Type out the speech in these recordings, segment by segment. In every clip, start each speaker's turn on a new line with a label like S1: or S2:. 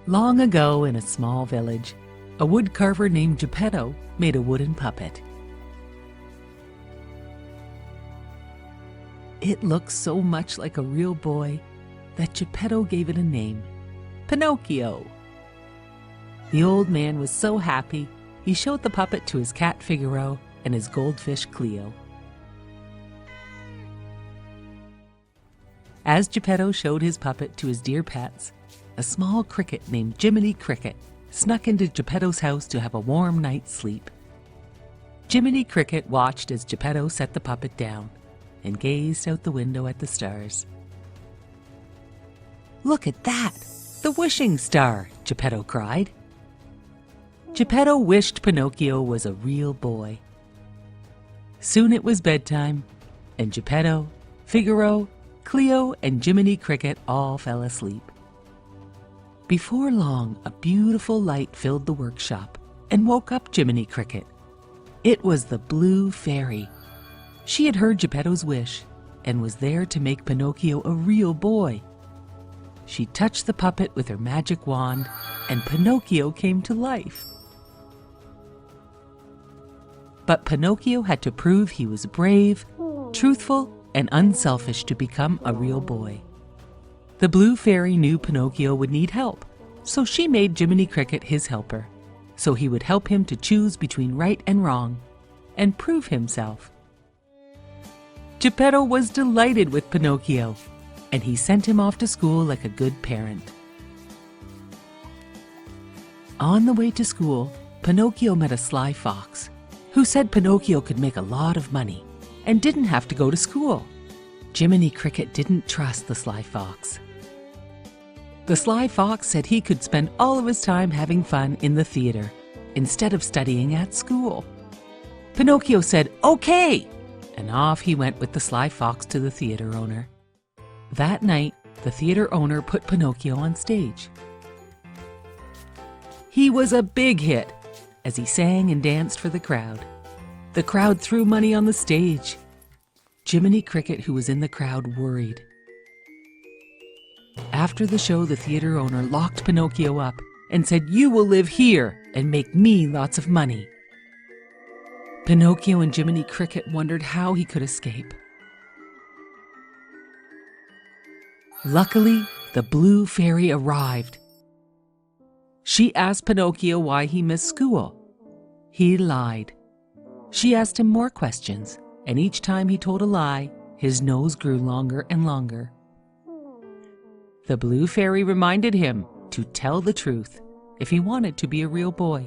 S1: Long ago, in a small village, a woodcarver named Geppetto made a wooden puppet. It looked so much like a real boy that Geppetto gave it a name, Pinocchio. The old man was so happy, he showed the puppet to his cat Figaro and his goldfish Cleo. As Geppetto showed his puppet to his dear pets, a small cricket named Jiminy Cricket snuck into Geppetto's house to have a warm night's sleep. Jiminy Cricket watched as Geppetto set the puppet down and gazed out the window at the stars. "Look at that! The wishing star!" Geppetto cried. Geppetto wished Pinocchio was a real boy. Soon it was bedtime, and Geppetto, Figaro, Cleo, and Jiminy Cricket all fell asleep. Before long, a beautiful light filled the workshop and woke up Jiminy Cricket. It was the Blue Fairy. She had heard Geppetto's wish and was there to make Pinocchio a real boy. She touched the puppet with her magic wand, and Pinocchio came to life. But Pinocchio had to prove he was brave, truthful, and unselfish to become a real boy. The Blue Fairy knew Pinocchio would need help, so she made Jiminy Cricket his helper, so he would help him to choose between right and wrong, and prove himself. Geppetto was delighted with Pinocchio, and he sent him off to school like a good parent. On the way to school, Pinocchio met a sly fox, who said Pinocchio could make a lot of money and didn't have to go to school. Jiminy Cricket didn't trust the sly fox. The sly fox said he could spend all of his time having fun in the theater instead of studying at school. Pinocchio said, "Okay!" and off he went with the sly fox to the theater owner. That night, the theater owner put Pinocchio on stage. He was a big hit as he sang and danced for the crowd. The crowd threw money on the stage. Jiminy Cricket, who was in the crowd, worried. After the show, the theater owner locked Pinocchio up and said, "You will live here and make me lots of money." Pinocchio and Jiminy Cricket wondered how he could escape. Luckily, the Blue Fairy arrived. She asked Pinocchio why he missed school. He lied. She asked him more questions, and each time he told a lie, his nose grew longer and longer. The Blue Fairy reminded him to tell the truth if he wanted to be a real boy.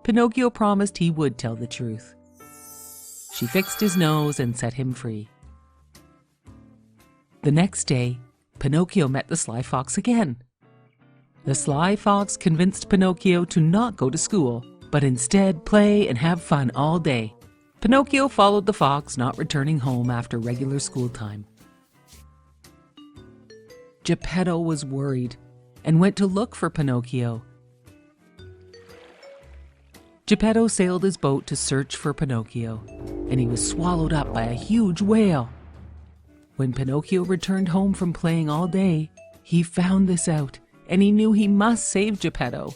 S1: Pinocchio promised he would tell the truth. She fixed his nose and set him free. The next day, Pinocchio met the sly fox again. The sly fox convinced Pinocchio to not go to school, but instead play and have fun all day. Pinocchio followed the fox, not returning home after regular school time. Geppetto was worried and went to look for Pinocchio. Geppetto sailed his boat to search for Pinocchio, and he was swallowed up by a huge whale. When Pinocchio returned home from playing all day, he found this out, and he knew he must save Geppetto.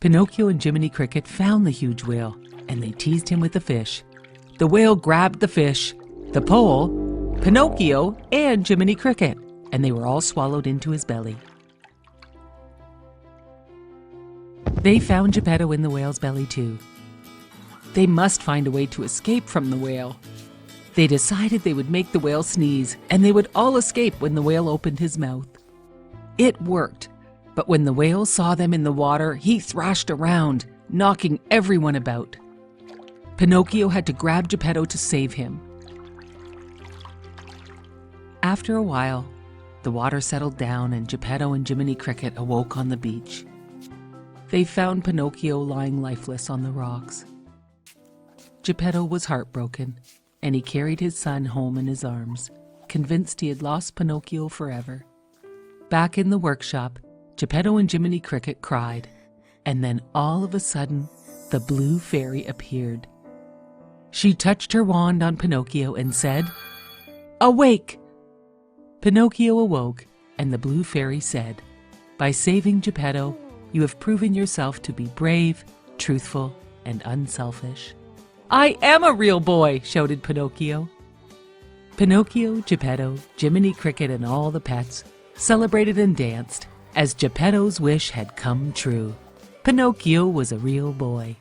S1: Pinocchio and Jiminy Cricket found the huge whale, and they teased him with the fish. The whale grabbed the fish, the pole, Pinocchio, and Jiminy Cricket, and they were all swallowed into his belly. They found Geppetto in the whale's belly too. They must find a way to escape from the whale. They decided they would make the whale sneeze, and they would all escape when the whale opened his mouth. It worked, but when the whale saw them in the water, he thrashed around, knocking everyone about. Pinocchio had to grab Geppetto to save him. After a while, the water settled down and Geppetto and Jiminy Cricket awoke on the beach. They found Pinocchio lying lifeless on the rocks. Geppetto was heartbroken, and he carried his son home in his arms, convinced he had lost Pinocchio forever. Back in the workshop, Geppetto and Jiminy Cricket cried, and then all of a sudden, the Blue Fairy appeared. She touched her wand on Pinocchio and said, "Awake!" Pinocchio awoke, and the Blue Fairy said, By saving Geppetto, you have proven yourself to be brave, truthful, and unselfish." "I am a real boy!" shouted Pinocchio. Pinocchio, Geppetto, Jiminy Cricket, and all the pets celebrated and danced as Geppetto's wish had come true. Pinocchio was a real boy.